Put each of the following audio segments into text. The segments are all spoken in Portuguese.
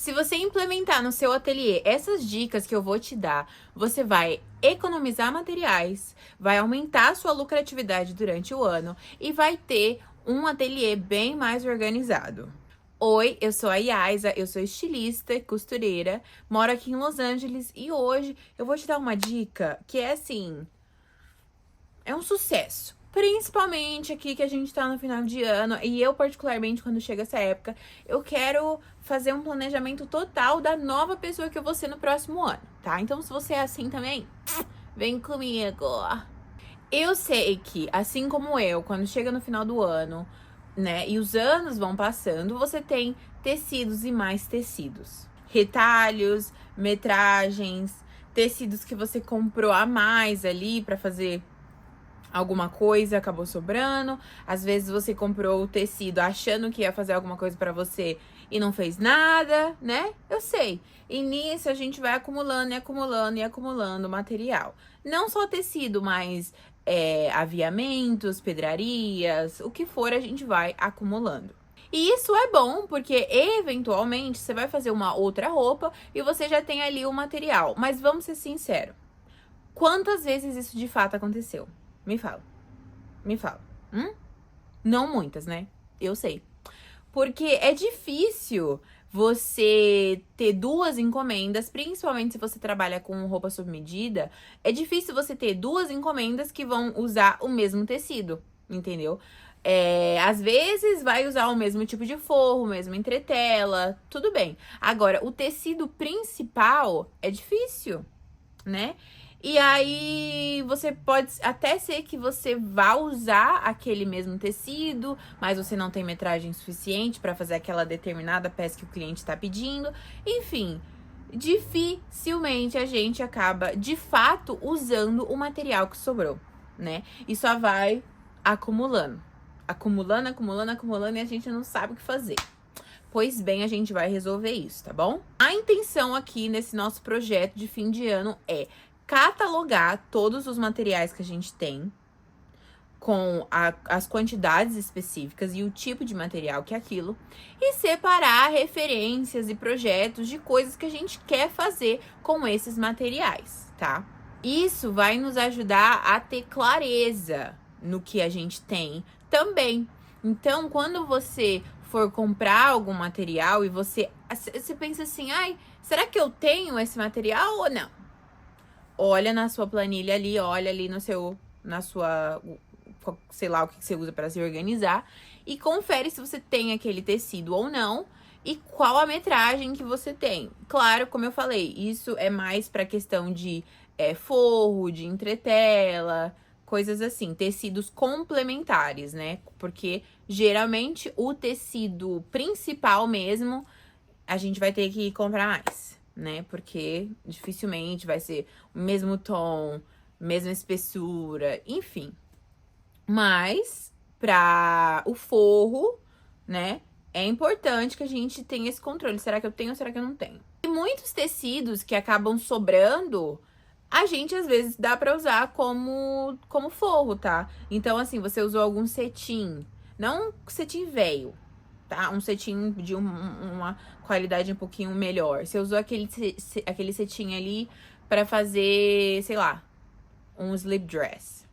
Se você implementar no seu ateliê essas dicas que eu vou te dar, você vai economizar materiais, vai aumentar a sua lucratividade durante o ano e vai ter um ateliê bem mais organizado. Oi, eu sou a Yaisa, eu sou estilista e costureira, moro aqui em Los Angeles e hoje eu vou te dar uma dica que é assim, é um sucesso. Principalmente aqui que a gente tá no final de ano e eu particularmente quando chega essa época, eu quero fazer um planejamento total da nova pessoa que eu vou ser no próximo ano, tá? Então se você é assim também, vem comigo. Eu sei que, assim como eu, quando chega no final do ano, né, e os anos vão passando, você tem tecidos e mais tecidos. Retalhos, metragens, tecidos que você comprou a mais ali pra fazer alguma coisa, acabou sobrando. Às vezes você comprou o tecido achando que ia fazer alguma coisa pra você e não fez nada, né? Eu sei. E nisso a gente vai acumulando e acumulando e acumulando material. Não só tecido, mas aviamentos, pedrarias, o que for a gente vai acumulando. E isso é bom, porque eventualmente você vai fazer uma outra roupa e você já tem ali o material. Mas vamos ser sinceros, quantas vezes isso de fato aconteceu? Me fala. Me fala. Não muitas, né? Eu sei. Porque é difícil você ter duas encomendas, principalmente se você trabalha com roupa sob medida, é difícil você ter duas encomendas que vão usar o mesmo tecido, entendeu? Às vezes vai usar o mesmo tipo de forro, o mesmo entretela, tudo bem. Agora, o tecido principal é difícil, né? E aí você pode até ser que você vá usar aquele mesmo tecido, mas você não tem metragem suficiente para fazer aquela determinada peça que o cliente está pedindo. Enfim, dificilmente a gente acaba de fato usando o material que sobrou, né? E só vai acumulando, acumulando, acumulando, acumulando e a gente não sabe o que fazer. Pois bem, a gente vai resolver isso, tá bom? A intenção aqui nesse nosso projeto de fim de ano é catalogar todos os materiais que a gente tem com as quantidades específicas e o tipo de material que é aquilo e separar referências e projetos de coisas que a gente quer fazer com esses materiais, tá? Isso vai nos ajudar a ter clareza no que a gente tem também. Então, quando você for comprar algum material e você pensa assim, ai, será que eu tenho esse material ou não? Olha na sua planilha ali, olha ali na sua, sei lá o que você usa para se organizar e confere se você tem aquele tecido ou não e qual a metragem que você tem. Claro, como eu falei, isso é mais para questão de forro, de entretela, coisas assim, tecidos complementares, né? Porque geralmente o tecido principal mesmo a gente vai ter que comprar mais, né? Porque dificilmente vai ser o mesmo tom, mesma espessura, enfim. Mas para o forro, né? É importante que a gente tenha esse controle. Será que eu tenho ou será que eu não tenho? E muitos tecidos que acabam sobrando, a gente às vezes dá pra usar como forro, tá? Então, assim, você usou algum cetim, não cetim velho, tá? Um cetim de uma qualidade um pouquinho melhor. Você usou aquele cetim ali pra fazer, sei lá, um slip dress.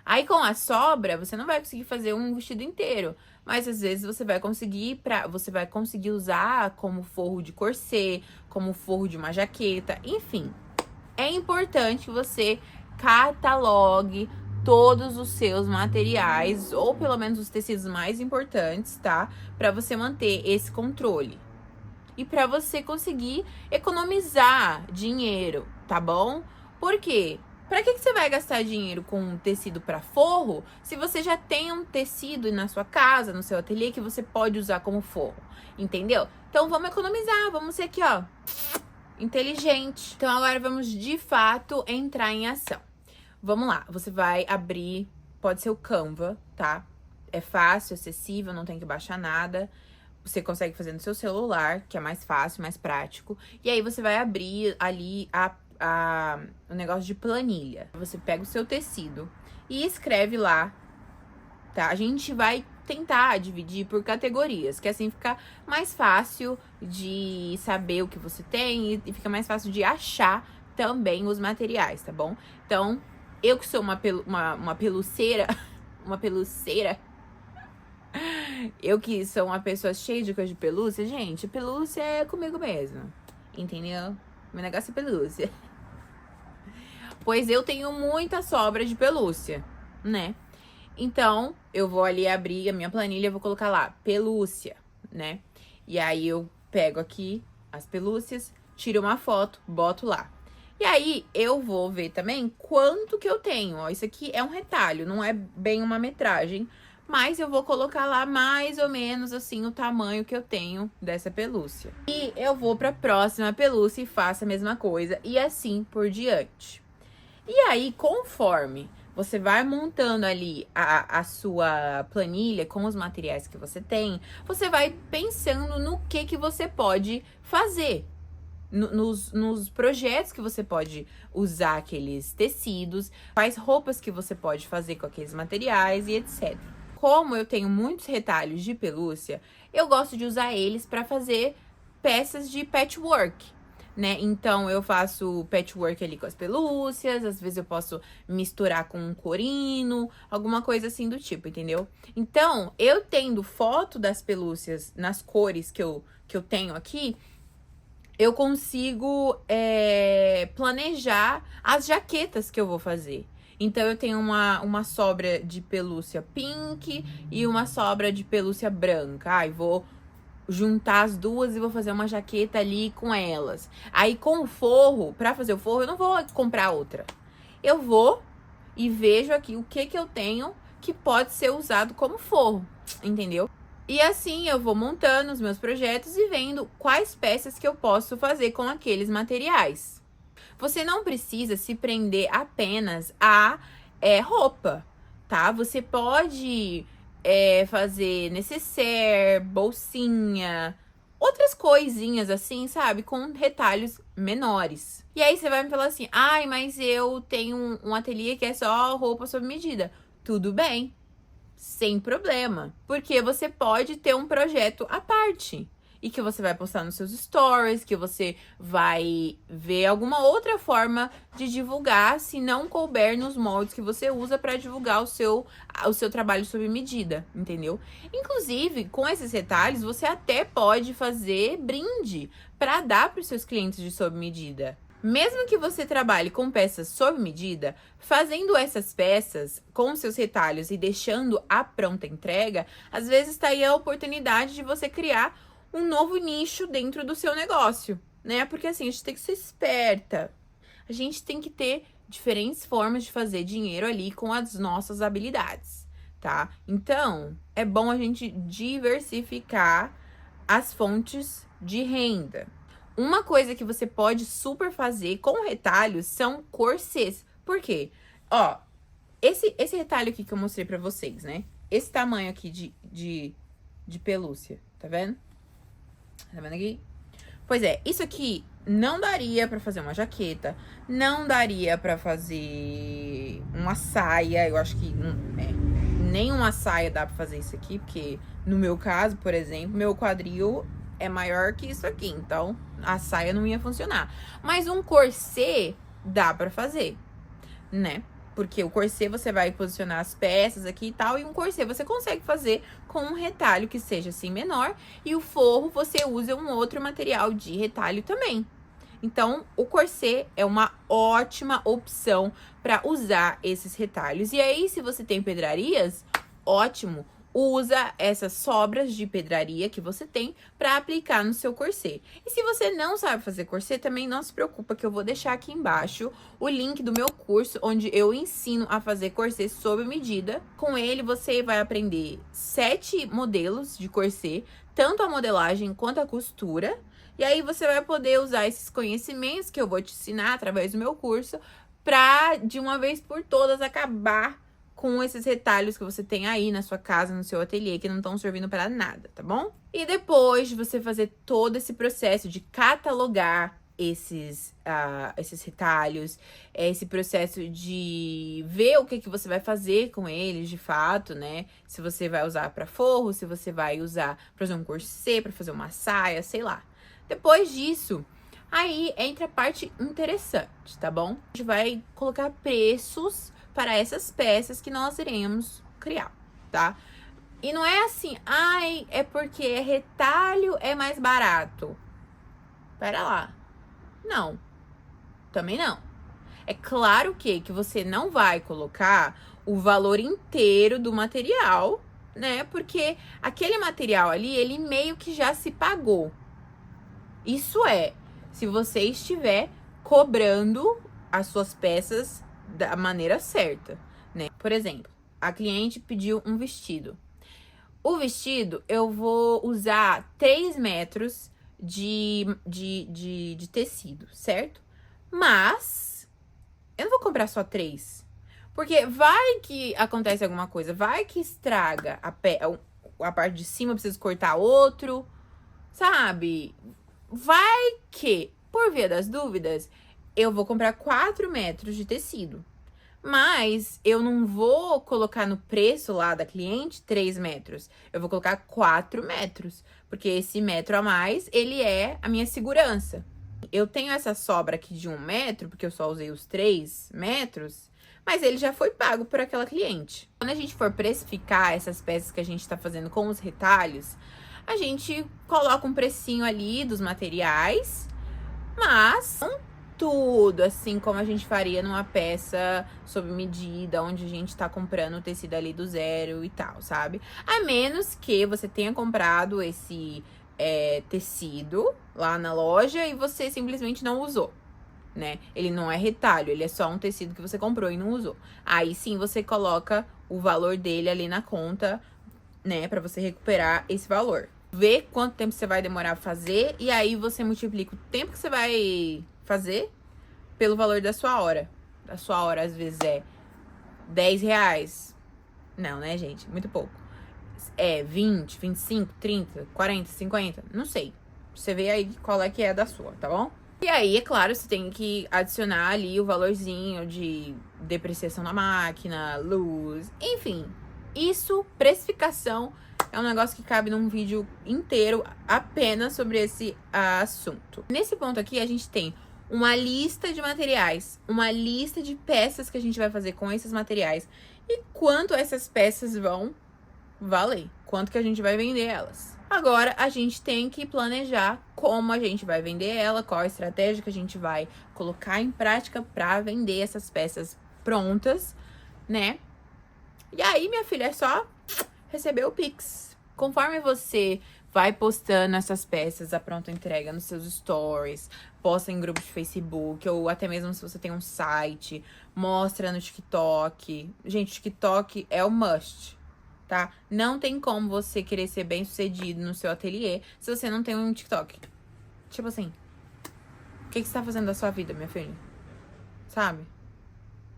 Aí com a sobra, você não vai conseguir fazer um vestido inteiro, mas às vezes você vai conseguir usar como forro de corset, como forro de uma jaqueta, enfim. É importante que você catalogue todos os seus materiais, ou pelo menos os tecidos mais importantes, tá? Para você manter esse controle. E para você conseguir economizar dinheiro, tá bom? Por quê? Para que você vai gastar dinheiro com um tecido para forro se você já tem um tecido na sua casa, no seu ateliê, que você pode usar como forro? Entendeu? Então vamos economizar, vamos ser aqui, ó, inteligente. Então agora vamos de fato entrar em ação. Vamos lá, você vai abrir, pode ser o Canva, tá? É fácil, acessível, não tem que baixar nada. Você consegue fazer no seu celular, que é mais fácil, mais prático. E aí você vai abrir ali o negócio de planilha. Você pega o seu tecido e escreve lá, tá? A gente vai tentar dividir por categorias, que assim fica mais fácil de saber o que você tem e fica mais fácil de achar também os materiais, tá bom? Então, eu que sou uma peluceira, uma peluceira, eu que sou uma pessoa cheia de coisa de pelúcia, gente, pelúcia é comigo mesmo, entendeu? Meu negócio é pelúcia. Pois eu tenho muita sobra de pelúcia, né? Então, eu vou ali abrir a minha planilha, vou colocar lá, pelúcia, né? E aí, eu pego aqui as pelúcias, tiro uma foto, boto lá. E aí, eu vou ver também quanto que eu tenho, ó. Isso aqui é um retalho, não é bem uma metragem, mas eu vou colocar lá mais ou menos, assim, o tamanho que eu tenho dessa pelúcia. E eu vou pra próxima pelúcia e faço a mesma coisa, e assim por diante. E aí, conforme você vai montando ali a sua planilha com os materiais que você tem, você vai pensando no que você pode fazer. Nos projetos que você pode usar aqueles tecidos, quais roupas que você pode fazer com aqueles materiais e etc. Como eu tenho muitos retalhos de pelúcia, eu gosto de usar eles para fazer peças de patchwork, né? Então, eu faço patchwork ali com as pelúcias, às vezes eu posso misturar com um corino, alguma coisa assim do tipo, entendeu? Então, eu tendo foto das pelúcias nas cores que eu tenho aqui, eu consigo planejar as jaquetas que eu vou fazer. Então, eu tenho uma sobra de pelúcia pink e uma sobra de pelúcia branca. Ai, vou juntar as duas e vou fazer uma jaqueta ali com elas. Aí, com o forro, pra fazer o forro, eu não vou comprar outra. Eu vou e vejo aqui o que eu tenho que pode ser usado como forro, entendeu? E assim eu vou montando os meus projetos e vendo quais peças que eu posso fazer com aqueles materiais. Você não precisa se prender apenas a roupa, tá? Você pode fazer necessaire, bolsinha, outras coisinhas assim, sabe? Com retalhos menores. E aí você vai me falar assim, ai, mas eu tenho um ateliê que é só roupa sob medida. Tudo bem, sem problema, porque você pode ter um projeto à parte e que você vai postar nos seus stories, que você vai ver alguma outra forma de divulgar, se não couber nos moldes que você usa para divulgar o seu trabalho sob medida, entendeu? Inclusive, com esses retalhos, você até pode fazer brinde para dar para os seus clientes de sob medida. Mesmo que você trabalhe com peças sob medida, fazendo essas peças com seus retalhos e deixando a pronta entrega, às vezes está aí a oportunidade de você criar um novo nicho dentro do seu negócio, né? Porque assim, a gente tem que ser esperta. A gente tem que ter diferentes formas de fazer dinheiro ali com as nossas habilidades, tá? Então, é bom a gente diversificar as fontes de renda. Uma coisa que você pode super fazer com retalhos são corsês. Por quê? Ó, esse retalho aqui que eu mostrei pra vocês, né? Esse tamanho aqui de pelúcia, tá vendo? Tá vendo aqui? Pois é, isso aqui não daria pra fazer uma jaqueta, não daria pra fazer uma saia, eu acho que nem uma saia dá pra fazer isso aqui, porque no meu caso, por exemplo, meu quadril é maior que isso aqui, então a saia não ia funcionar. Mas um corset dá pra fazer, né? Porque o corset você vai posicionar as peças aqui e tal, e um corset você consegue fazer com um retalho que seja assim menor, e o forro você usa um outro material de retalho também. Então, o corset é uma ótima opção para usar esses retalhos. E aí, se você tem pedrarias, ótimo, usa essas sobras de pedraria que você tem para aplicar no seu corset. E se você não sabe fazer corset, também não se preocupa, que eu vou deixar aqui embaixo o link do meu curso, onde eu ensino a fazer corset sob medida. Com ele, você vai aprender 7 modelos de corset, tanto a modelagem quanto a costura. E aí, você vai poder usar esses conhecimentos que eu vou te ensinar através do meu curso para, de uma vez por todas, acabar com esses retalhos que você tem aí na sua casa, no seu ateliê, que não estão servindo para nada, tá bom? E depois de você fazer todo esse processo de catalogar esses retalhos, esse processo de ver o que você vai fazer com eles de fato, né? Se você vai usar para forro, se você vai usar para fazer um corset, para fazer uma saia, sei lá. Depois disso, aí entra a parte interessante, tá bom? A gente vai colocar preços para essas peças que nós iremos criar, tá? E não é assim, ai, é porque retalho é mais barato. Pera lá. Não, também não. É claro que você não vai colocar o valor inteiro do material, né? Porque aquele material ali, ele meio que já se pagou. Isso é, se você estiver cobrando as suas peças da maneira certa, né? Por exemplo, a cliente pediu um vestido. O vestido, eu vou usar 3 metros de tecido, certo? Mas eu não vou comprar só 3. Porque vai que acontece alguma coisa, vai que estraga a parte de cima, eu preciso cortar outro, sabe? Vai que, por via das dúvidas, eu vou comprar 4 metros de tecido. Mas eu não vou colocar no preço lá da cliente 3 metros. Eu vou colocar 4 metros. Porque esse metro a mais, ele é a minha segurança. Eu tenho essa sobra aqui de 1 metro, porque eu só usei os 3 metros, mas ele já foi pago por aquela cliente. Quando a gente for precificar essas peças que a gente tá fazendo com os retalhos, a gente coloca um precinho ali dos materiais, mas tudo, assim como a gente faria numa peça sob medida, onde a gente tá comprando o tecido ali do zero e tal, sabe? A menos que você tenha comprado esse tecido lá na loja e você simplesmente não usou, né? Ele não é retalho, ele é só um tecido que você comprou e não usou. Aí sim você coloca o valor dele ali na conta, né? Pra você recuperar esse valor. Vê quanto tempo você vai demorar a fazer e aí você multiplica o tempo que você vai fazer pelo valor da sua hora. A sua hora, às vezes, é 10 reais. Não, né, gente? Muito pouco. É 20, 25, 30, 40, 50, não sei. Você vê aí qual é que é da sua, tá bom? E aí, é claro, você tem que adicionar ali o valorzinho de depreciação na máquina, luz, enfim. Isso, precificação, é um negócio que cabe num vídeo inteiro apenas sobre esse assunto. Nesse ponto aqui, a gente tem uma lista de materiais, uma lista de peças que a gente vai fazer com esses materiais e quanto essas peças vão valer, quanto que a gente vai vender elas. Agora, a gente tem que planejar como a gente vai vender ela, qual a estratégia que a gente vai colocar em prática para vender essas peças prontas, né? E aí, minha filha, é só receber o Pix. Conforme você vai postando essas peças, a pronta entrega nos seus stories, posta em grupos de Facebook, ou até mesmo se você tem um site, mostra no TikTok. Gente, o TikTok é o must, tá? Não tem como você querer ser bem sucedido no seu ateliê se você não tem um TikTok. Tipo assim, o que você tá fazendo da sua vida, minha filha? Sabe?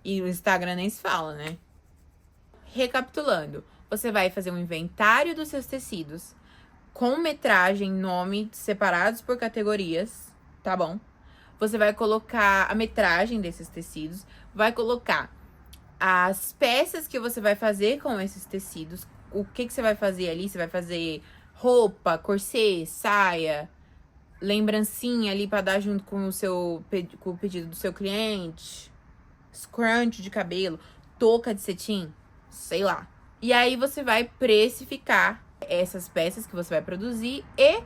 E o Instagram nem se fala, né? Recapitulando, você vai fazer um inventário dos seus tecidos, com metragem, nome, separados por categorias, tá bom? Você vai colocar a metragem desses tecidos, vai colocar as peças que você vai fazer com esses tecidos, o que você vai fazer ali, você vai fazer roupa, corset, saia, lembrancinha ali pra dar junto com com o pedido do seu cliente, scrunch de cabelo, touca de cetim, sei lá. E aí você vai precificar essas peças que você vai produzir e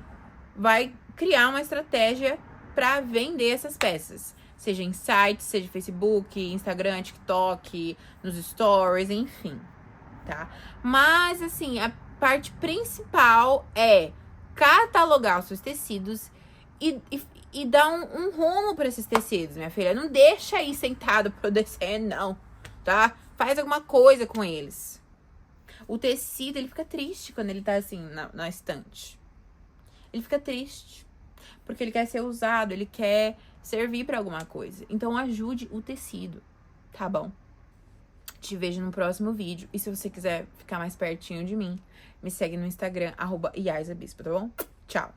vai criar uma estratégia para vender essas peças. Seja em sites, seja Facebook, Instagram, TikTok, nos stories, enfim, tá? Mas, assim, a parte principal é catalogar os seus tecidos e dar um rumo para esses tecidos, minha filha. Não deixa aí sentado produzindo, não, tá? Faz alguma coisa com eles. O tecido, ele fica triste quando ele tá assim na estante. Ele fica triste. Porque ele quer ser usado, ele quer servir pra alguma coisa. Então ajude o tecido, tá bom? Te vejo no próximo vídeo. E se você quiser ficar mais pertinho de mim, me segue no Instagram, @iazabispo, tá bom? Tchau!